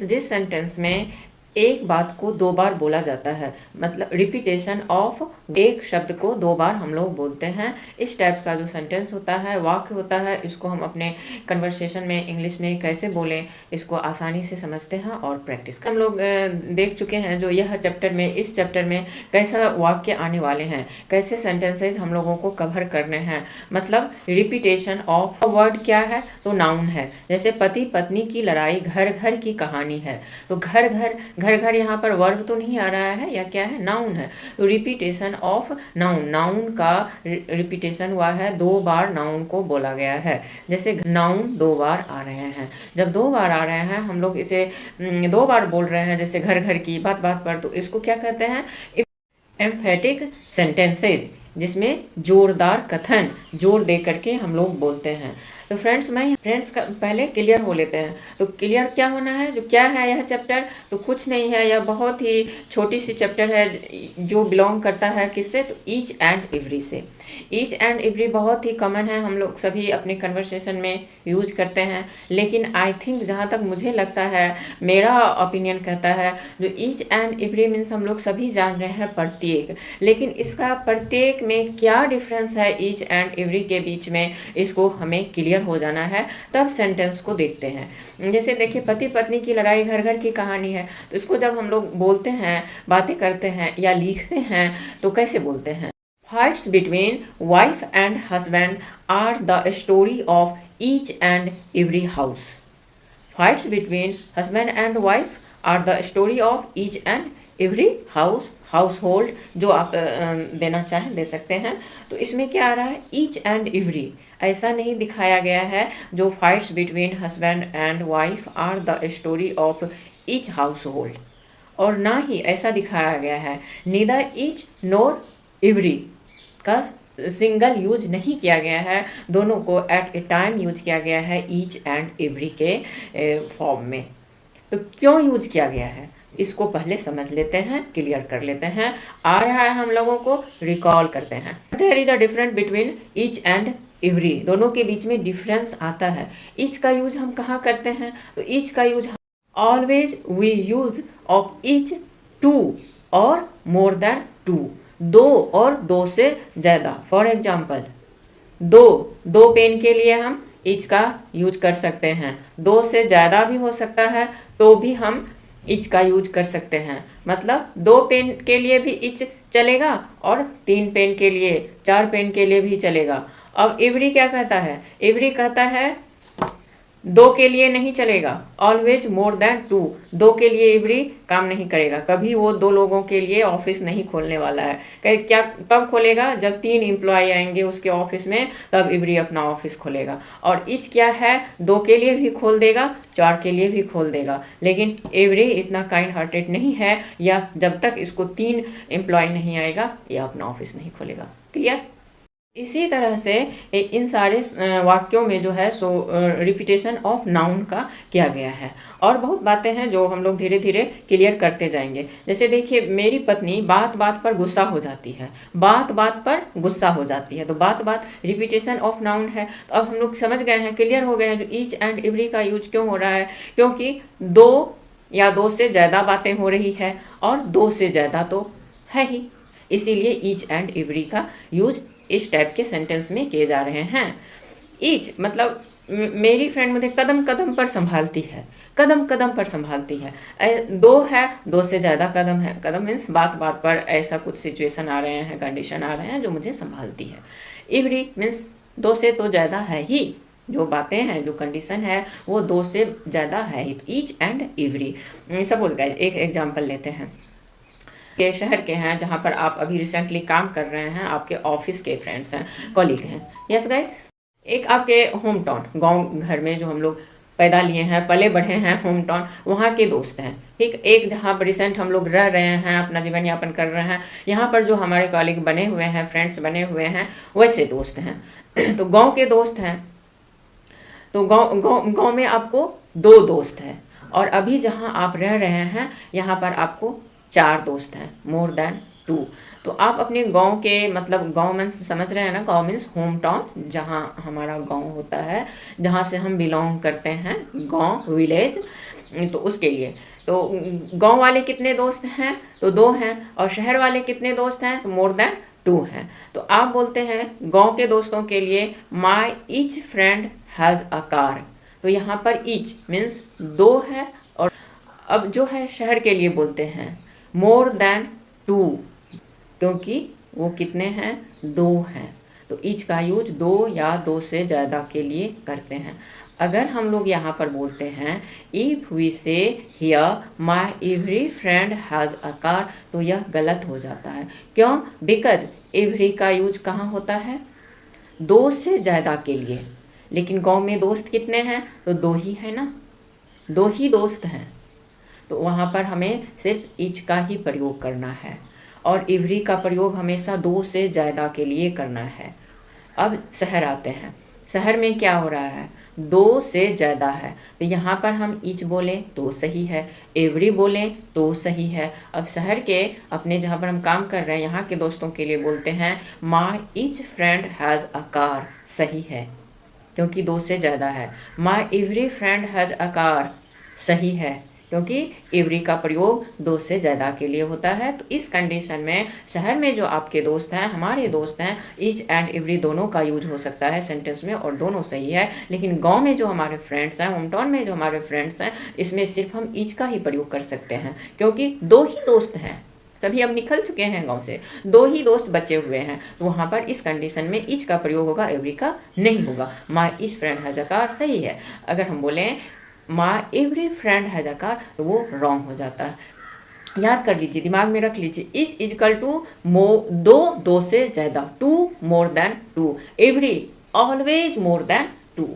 जिस सेंटेंस में एक बात को दो बार बोला जाता है, मतलब रिपीटेशन ऑफ एक शब्द को दो बार हम लोग बोलते हैं, इस टाइप का जो सेंटेंस होता है, वाक्य होता है, इसको हम अपने कन्वर्सेशन में इंग्लिश में कैसे बोलें, इसको आसानी से समझते हैं और प्रैक्टिस हम लोग देख चुके हैं। जो यह चैप्टर में, इस चैप्टर में कैसा वाक्य आने वाले हैं, कैसे सेंटेंसेज हम लोगों को कवर करने हैं। मतलब रिपीटेशन ऑफ वर्ड क्या है, तो नाउन है। जैसे पति पत्नी की लड़ाई घर घर की कहानी है, तो घर घर घर घर यहाँ पर वर्ब तो नहीं आ रहा है, या क्या है, नाउन है। तो रिपीटेशन ऑफ नाउन, नाउन का रिपीटेशन हुआ है, दो बार नाउन को बोला गया है। जैसे नाउन दो बार आ रहे हैं, जब दो बार आ रहे हैं हम लोग इसे दो बार बोल रहे हैं, जैसे घर घर की, बात बात पर, तो इसको क्या कहते हैं, एम्फेटिक सेंटेंसेज, जिसमें जोरदार कथन, जोर दे करके हम लोग बोलते हैं। तो फ्रेंड्स का पहले क्लियर हो लेते हैं। तो क्लियर क्या होना है, जो क्या है यह चैप्टर, तो कुछ नहीं है, यह बहुत ही छोटी सी चैप्टर है जो बिलोंग करता है किससे, तो ईच एंड एवरी से। ईच एंड एवरी बहुत ही कॉमन है, हम लोग सभी अपने कन्वर्सेशन में यूज करते हैं। लेकिन आई थिंक, जहाँ तक मुझे लगता है, मेरा ओपिनियन कहता है, जो ईच एंड एवरी मीन्स हम लोग सभी जान रहे हैं प्रत्येक, लेकिन इसका प्रत्येक में क्या डिफरेंस है ईच एंड एवरी के बीच में, इसको हमें क्लियर हो जाना है। तब सेंटेंस को देखते हैं। जैसे देखिए, पति पत्नी की लड़ाई घर घर की कहानी है, तो इसको जब हम लोग बोलते हैं, बातें करते हैं या लिखते हैं, तो कैसे बोलते हैं, Fights between wife and husband are the story of each and every house. Fights between husband and wife are the story of each and every house, household, जो आप देना चाहें दे सकते हैं। तो इसमें क्या आ रहा है, each and every, ऐसा नहीं दिखाया गया है जो fights between husband and wife are the story of each household, और ना ही ऐसा दिखाया गया है neither each nor every का सिंगल यूज नहीं किया गया है, दोनों को एट ए टाइम यूज किया गया है ईच एंड एवरी के फॉर्म में। तो क्यों यूज किया गया है, इसको पहले समझ लेते हैं, क्लियर कर लेते हैं। आ रहा है, हम लोगों को रिकॉल करते हैं। There is a difference between each and every, दोनों के बीच में डिफरेंस आता है। ईच का यूज हम कहाँ करते हैं, तो ईच का use always we use of each to और मोर देन टू, दो और दो से ज़्यादा। फॉर एग्जाम्पल, दो पेन के लिए हम ईच का यूज कर सकते हैं, दो से ज़्यादा भी हो सकता है तो भी हम ईच का यूज कर सकते हैं। मतलब दो पेन के लिए भी ईच चलेगा और तीन पेन के लिए, चार पेन के लिए भी चलेगा। अब एवरी क्या कहता है, एवरी कहता है दो के लिए नहीं चलेगा, ऑलवेज मोर देन टू, दो के लिए एवरी काम नहीं करेगा। कभी वो दो लोगों के लिए ऑफिस नहीं खोलने वाला है। क्या कब खोलेगा, जब तीन एम्प्लॉय आएंगे उसके ऑफिस में, तब एवरी अपना ऑफिस खोलेगा। और ईच क्या है, दो के लिए भी खोल देगा, चार के लिए भी खोल देगा, लेकिन एवरी इतना काइंड हार्टेड नहीं है, या जब तक इसको तीन एम्प्लॉय नहीं आएगा, यह अपना ऑफिस नहीं खोलेगा। क्लियर। इसी तरह से इन सारे वाक्यों में जो है सो रिपीटेशन ऑफ नाउन का किया गया है। और बहुत बातें हैं जो हम लोग धीरे धीरे क्लियर करते जाएंगे। जैसे देखिए, मेरी पत्नी बात बात पर गुस्सा हो जाती है, बात बात पर गुस्सा हो जाती है, तो बात बात रिपीटेशन ऑफ नाउन है। तो अब हम लोग समझ गए हैं, क्लियर हो गए हैं, जो ईच एंड एवरी का यूज क्यों हो रहा है, क्योंकि दो या दो से ज़्यादा बातें हो रही है, और दो से ज़्यादा तो है ही, इसीलिए ईच एंड एवरी का यूज इस टाइप के सेंटेंस में किए जा रहे हैं। ईच मतलब मेरी फ्रेंड मुझे कदम कदम पर संभालती है, कदम कदम पर संभालती है। दो है, दो से ज़्यादा कदम है, कदम मीन्स बात बात पर ऐसा कुछ सिचुएशन आ रहे हैं, कंडीशन आ रहे हैं जो मुझे संभालती है। एवरी मीन्स दो से तो ज़्यादा है ही, जो बातें हैं, जो कंडीशन है, वो दो से ज़्यादा है ही। Each and every. Suppose guys, एक एग्जाम्पल लेते हैं, के शहर के हैं जहाँ पर आप अभी रिसेंटली काम कर रहे हैं, आपके ऑफिस के फ्रेंड्स हैं, कॉलीग हैं। यस गाइस, एक आपके होम टाउन, गांव घर में जो हम लोग पैदा लिए हैं, पले बढ़े हैं, होम टाउन, वहाँ के दोस्त हैं। ठीक, एक जहाँ पर रिसेंट हम लोग रह रहे हैं, अपना जीवन यापन कर रहे हैं, यहाँ पर जो हमारे कॉलीग बने हुए हैं, फ्रेंड्स बने हुए हैं, वैसे दोस्त हैं। तो गाँव के दोस्त हैं, तो गाँव में आपको दो दोस्त हैं, और अभी जहाँ आप रह रहे हैं यहाँ पर आपको चार दोस्त हैं, मोर देन टू। तो आप अपने गांव के, मतलब गांव में समझ रहे हैं ना, गांव मीन्स होम टाउन, जहाँ हमारा गांव होता है, जहाँ से हम बिलोंग करते हैं, गांव, विलेज। तो उसके लिए तो गांव वाले कितने दोस्त हैं, तो 2 हैं, और शहर वाले कितने दोस्त हैं, तो मोर देन 2 हैं। तो आप बोलते हैं गांव के दोस्तों के लिए my each friend has a car. तो यहाँ पर ईच मीन्स 2 है, और अब जो है शहर के लिए बोलते हैं मोर देन 2, क्योंकि वो कितने हैं, 2 हैं। तो ईच का यूज 2 या 2 से ज़्यादा के लिए करते हैं। अगर हम लोग यहाँ पर बोलते हैं इफ़ वी से here my every friend has a car, तो यह गलत हो जाता है। क्यों? बिकॉज एवरी का यूज कहाँ होता है, 2 से ज़्यादा के लिए। लेकिन गांव में दोस्त कितने हैं, तो 2 ही है ना, 2 ही दोस्त हैं। तो वहाँ पर हमें सिर्फ ईच का ही प्रयोग करना है, और एवरी का प्रयोग हमेशा 2 से ज़्यादा के लिए करना है। अब शहर आते हैं, शहर में क्या हो रहा है, 2 से ज़्यादा है, तो यहाँ पर हम ईच बोलें तो सही है, एवरी बोलें तो सही है। अब शहर के अपने जहाँ पर हम काम कर रहे हैं यहाँ के दोस्तों के लिए बोलते हैं my each friend has a car, सही है क्योंकि 2 से ज़्यादा है। My every friend has a car, सही है क्योंकि एवरी का प्रयोग 2 से ज़्यादा के लिए होता है। तो इस कंडीशन में शहर में जो आपके दोस्त हैं, हमारे दोस्त हैं, ईच एंड एवरी दोनों का यूज हो सकता है सेंटेंस में, और दोनों सही है। लेकिन गांव में जो हमारे फ्रेंड्स हैं, होम टाउन में जो हमारे फ्रेंड्स हैं, इसमें सिर्फ हम ईच का ही प्रयोग कर सकते हैं, क्योंकि 2 ही दोस्त हैं, सभी अब निकल चुके हैं गांव से, 2 ही दोस्त बचे हुए हैं। तो वहाँ पर इस कंडीशन में ईच का प्रयोग होगा, एवरी का नहीं होगा। My each friend has a car सही है। अगर हम बोलें my every friend has a car, तो वो रॉन्ग हो जाता है। याद कर लीजिए, दिमाग में रख लीजिए, ईच इजकल टू 2 से ज़्यादा, 2 more than 2, every always more than 2।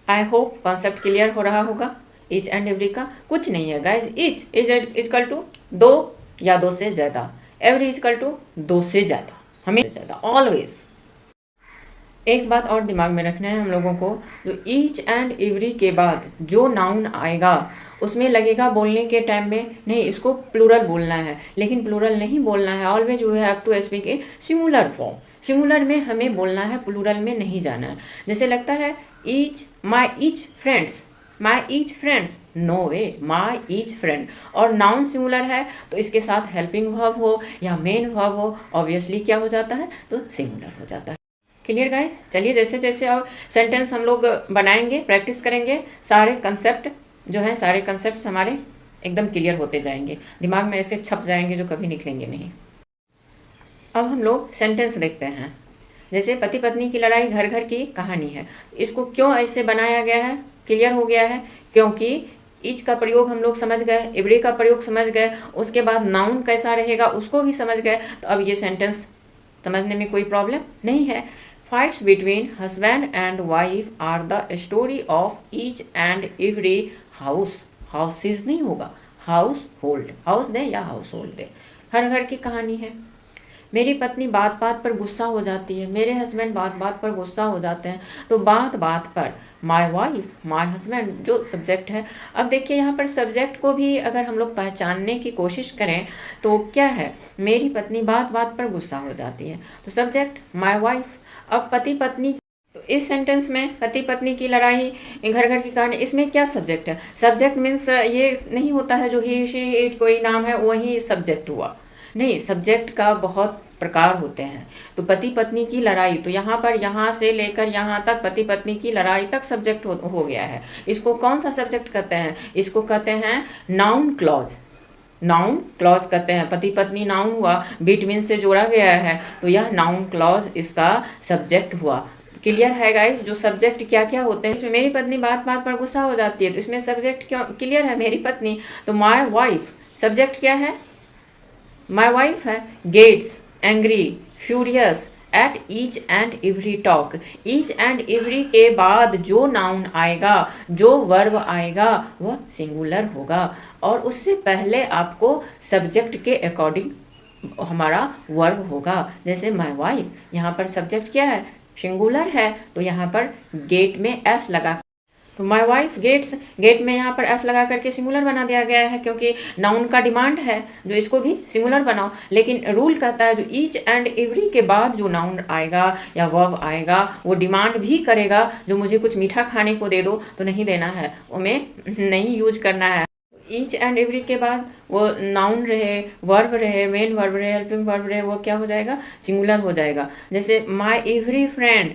I hope concept clear हो रहा होगा। ईच एंड एवरी का कुछ नहीं है guys, each is equal to 2 या 2 से ज़्यादा, एवरी इजकल टू 2 से ज़्यादा, हमें ज़्यादा, ऑलवेज। एक बात और दिमाग में रखना है हम लोगों को, जो ईच एंड एवरी के बाद जो नाउन आएगा उसमें लगेगा बोलने के टाइम में नहीं, इसको प्लूरल बोलना है, लेकिन प्लूरल नहीं बोलना है। Always you have to speak in singular form, singular में हमें बोलना है, प्लूरल में नहीं जाना है। जैसे लगता है ईच माई ईच फ्रेंड्स, माई ईच फ्रेंड्स, नो वे, माई ईच फ्रेंड, और नाउन सिंगुलर है तो इसके साथ हेल्पिंग वर्ब हो या मेन वर्ब हो, ऑब्वियसली क्या हो जाता है, तो सिंगुलर हो जाता है। Clear guys? चलिए जैसे जैसे अब सेंटेंस हम लोग बनाएंगे, प्रैक्टिस करेंगे, सारे कंसेप्ट जो हैं, सारे कंसेप्ट हमारे एकदम क्लियर होते जाएंगे, दिमाग में ऐसे छप जाएंगे जो कभी निकलेंगे नहीं। अब हम लोग सेंटेंस देखते हैं। जैसे पति पत्नी की लड़ाई घर घर की कहानी है, इसको क्यों ऐसे बनाया गया है, क्लियर हो गया है, क्योंकि ईच का प्रयोग हम लोग समझ गए, एवरी का प्रयोग समझ गए, उसके बाद नाउन कैसा रहेगा उसको भी समझ गए, तो अब ये सेंटेंस समझने में कोई प्रॉब्लम नहीं है। Fights between husband and wife are the story of each and every house, houses नहीं होगा, household, हाउस दे या हाउसहोल्ड दे, हर घर की कहानी है। मेरी पत्नी बात बात पर गुस्सा हो जाती है, मेरे हस्बैंड बात बात पर गुस्सा हो जाते हैं, तो बात बात पर माई वाइफ, माई हस्बैंड जो सब्जेक्ट है। अब देखिए यहाँ पर सब्जेक्ट को भी अगर हम लोग पहचानने की कोशिश करें तो क्या है, मेरी पत्नी बात बात पर गुस्सा हो जाती है, तो सब्जेक्ट माई वाइफ। अब पति पत्नी, तो इस सेंटेंस में पति पत्नी की लड़ाई घर घर की कहानी, इसमें क्या सब्जेक्ट है, सब्जेक्ट मीन्स ये नहीं होता है जो ही शी इट कोई नाम है वही सब्जेक्ट हुआ, नहीं, सब्जेक्ट का बहुत प्रकार होते हैं। तो पति पत्नी की लड़ाई, तो यहाँ पर यहाँ से लेकर यहाँ तक पति पत्नी की लड़ाई तक सब्जेक्ट हो गया है। इसको कौन सा सब्जेक्ट कहते हैं, इसको कहते हैं नाउन क्लॉज, नाउन क्लॉज कहते हैं। पति पत्नी नाउन हुआ, बिटवीन से जोड़ा गया है, तो यह नाउन क्लॉज इसका सब्जेक्ट हुआ। क्लियर है गाइस? जो सब्जेक्ट क्या क्या होते हैं, इसमें मेरी पत्नी बात बात पर गुस्सा हो जाती है, तो इसमें सब्जेक्ट क्यों क्लियर है, मेरी पत्नी। तो माई वाइफ, सब्जेक्ट क्या है, माई वाइफ है, gets angry furious at each and every talk. Each and every के बाद जो नाउन आएगा, जो वर्ब आएगा वह सिंगुलर होगा, और उससे पहले आपको सब्जेक्ट के अकॉर्डिंग हमारा वर्ब होगा। जैसे माई वाइफ, यहाँ पर सब्जेक्ट क्या है, सिंगुलर है, तो यहाँ पर गेट में एस लगा, तो माई वाइफ गेट्स, गेट में यहाँ पर एस लगा करके सिंगुलर बना दिया गया है क्योंकि नाउन का डिमांड है जो इसको भी सिंगुलर बनाओ। लेकिन रूल कहता है जो ईच एंड एवरी के बाद जो नाउन आएगा या वर्ब आएगा वो डिमांड भी करेगा जो मुझे कुछ मीठा खाने को दे दो, तो नहीं देना है, वो मैं नहीं यूज करना है। ईच एंड एवरी के बाद वो नाउन रहे, वर्ब रहे, मेन वर्ब रहे, हेल्पिंग वर्ब रहे, वो क्या हो जाएगा, सिंगुलर हो जाएगा। जैसे माई एवरी फ्रेंड,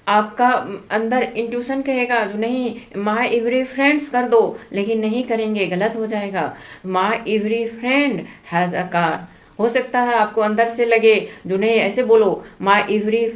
आपका अंदर इंट्यूशन कहेगा जो नहीं माई एवरी फ्रेंड्स कर दो, लेकिन नहीं करेंगे, गलत हो जाएगा। माई every friend has a car, हो सकता है आपको अंदर से लगे जो नहीं ऐसे बोलो माई every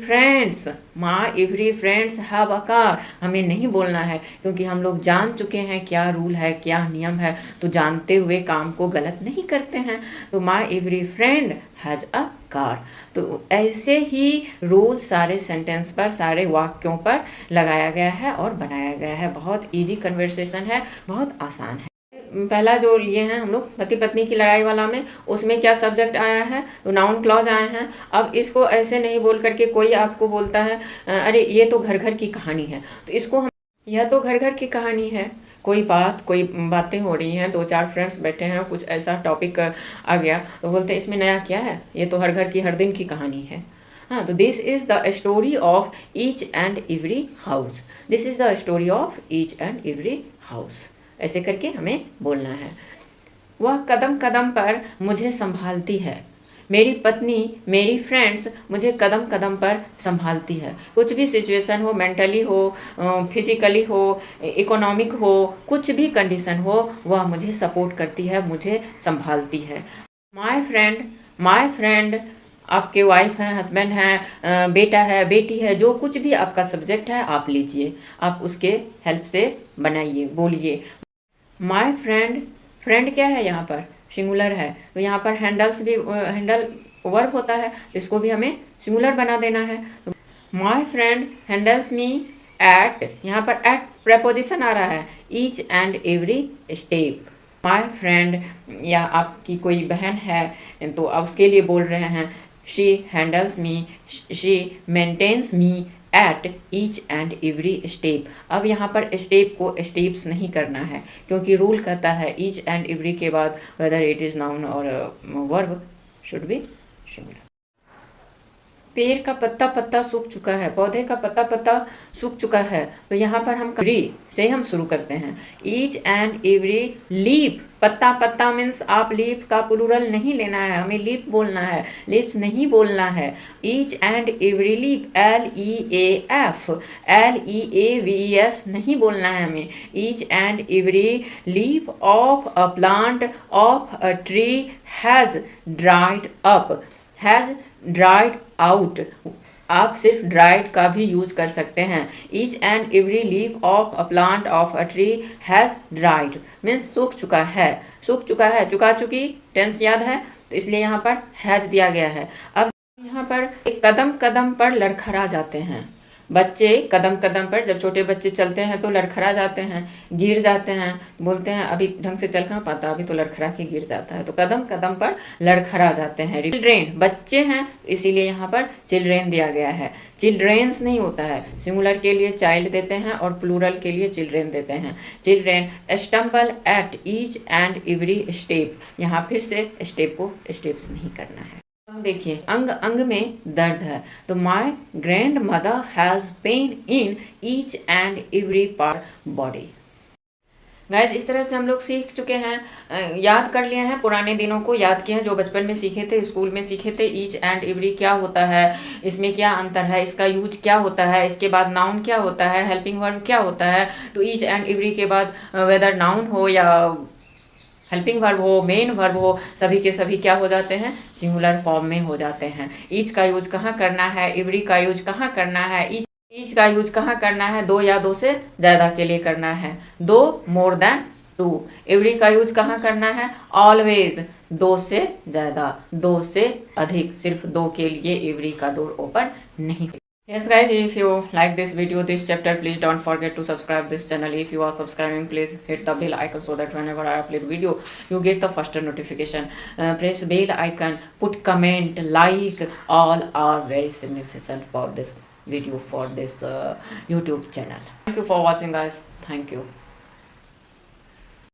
friends have a car, हमें नहीं बोलना है क्योंकि हम लोग जान चुके हैं क्या रूल है क्या नियम है, तो जानते हुए काम को गलत नहीं करते हैं। तो माई every friend has a car. तो ऐसे ही रूल सारे सेंटेंस पर, सारे वाक्यों पर लगाया गया है और बनाया गया है। बहुत इजी कन्वर्सेशन है, बहुत आसान है। पहला जो ये है हम लोग पति पत्नी की लड़ाई वाला में, उसमें क्या सब्जेक्ट आया है, तो नाउन क्लॉज आए हैं। अब इसको ऐसे नहीं बोल करके कोई आपको बोलता है अरे ये तो घर घर की कहानी है, तो इसको हम, यह तो घर घर की कहानी है, कोई बातें हो रही हैं, दो चार फ्रेंड्स बैठे हैं, कुछ ऐसा टॉपिक आ गया तो बोलते हैं इसमें नया क्या है, ये तो हर घर की हर दिन की कहानी है। हाँ, तो this is the story of each and every house, this is the story of each and every house, ऐसे करके हमें बोलना है। वह कदम कदम पर मुझे संभालती है, मेरी पत्नी, मेरी फ्रेंड्स मुझे कदम कदम पर संभालती है। कुछ भी सिचुएशन हो, मेंटली हो, फिजिकली हो, इकोनॉमिक हो, कुछ भी कंडीशन हो, वह मुझे सपोर्ट करती है, मुझे संभालती है। माई फ्रेंड आपके वाइफ हैं, हस्बैंड हैं, बेटा है, बेटी है, जो कुछ भी आपका सब्जेक्ट है आप लीजिए, आप उसके हेल्प से बनाइए, बोलिए। माई फ्रेंड, फ्रेंड क्या है यहाँ पर, सिंगुलर है, तो यहाँ पर हैंडल वर्ब होता है, तो इसको भी हमें सिंगुलर बना देना है। तो my friend handles me at, यहाँ पर एट प्रेपोजिशन आ रहा है, each and every step. My friend, या आपकी कोई बहन है तो आप उसके लिए बोल रहे हैं, she handles me, she maintains me at each and every step. अब यहाँ पर स्टेप को स्टेप्स नहीं करना है क्योंकि रूल कहता है ईच एंड एवरी के बाद वेदर इट इज नाउन और वर्ब शुड बी सिंगुलर। पेड़ का पत्ता पत्ता सूख चुका है, पौधे का पत्ता पत्ता सूख चुका है, तो यहाँ पर हम एवरी से हम शुरू करते हैं। ईच एंड एवरी लीफ, पत्ता पत्ता मीन्स आप लीफ का प्लूरल नहीं लेना है, हमें लीफ बोलना है, लीव्स नहीं बोलना है। Each and every leaf, LEAF नहीं बोलना है हमें। Each and every leaf of a plant of a tree has dried up, has dried out, आप सिर्फ ड्राइड का भी यूज कर सकते हैं। Each and every leaf of a plant of a tree has dried means सूख चुका है, सूख चुका है, चुका चुकी टेंस याद है, तो इसलिए यहाँ पर हैज दिया गया है। अब यहाँ पर एक कदम कदम पर लड़खड़ा जाते हैं, बच्चे कदम कदम पर, जब छोटे बच्चे चलते हैं तो लड़खड़ा जाते हैं, गिर जाते हैं, बोलते हैं अभी ढंग से चल कहाँ पाता, अभी तो लड़खड़ा के गिर जाता है, तो कदम कदम पर लड़खड़ा जाते हैं। चिल्ड्रेन, बच्चे हैं, इसीलिए यहाँ पर चिल्ड्रेन दिया गया है, चिल्ड्रेन्स नहीं होता है, सिंगुलर के लिए चाइल्ड देते हैं और प्लूरल के लिए चिल्ड्रेन देते हैं। Children stumble eight each and every step, यहाँ फिर से स्टेप को स्टेप्स नहीं करना है। देखिए अंग अंग में दर्द है, तो my grand mother has pain in each and every part body. Guys इस तरह से हम लोग सीख चुके हैं, याद कर लिए हैं, पुराने दिनों को याद किए हैं जो बचपन में सीखे थे, स्कूल में सीखे थे। ईच एंड एवरी क्या होता है, इसमें क्या अंतर है, इसका यूज क्या होता है, इसके बाद नाउन क्या होता है, हेल्पिंग वर्ब क्या होता है। तो ईच एंड एवरी के बाद वेदर नाउन हो या हेल्पिंग वर्ब हो, मेन वर्ब हो, सभी के सभी क्या हो जाते हैं, सिंगुलर फॉर्म में हो जाते हैं। ईच का यूज कहाँ करना है, एवरी का यूज कहाँ करना है, ईच का यूज कहाँ करना है, दो या दो से ज़्यादा के लिए करना है, दो मोर देन टू। एवरी का यूज कहाँ करना है, ऑलवेज, दो से ज़्यादा, दो से अधिक, सिर्फ दो के लिए एवरी का डोर ओपन नहीं। Yes guys, if you like this video, this chapter, please don't forget to subscribe this channel. If you are subscribing, please hit the bell icon so that whenever I upload video, you get the first notification. Press bell icon, put comment, like, all are very significant for this video, for this YouTube channel. Thank you for watching guys. Thank you.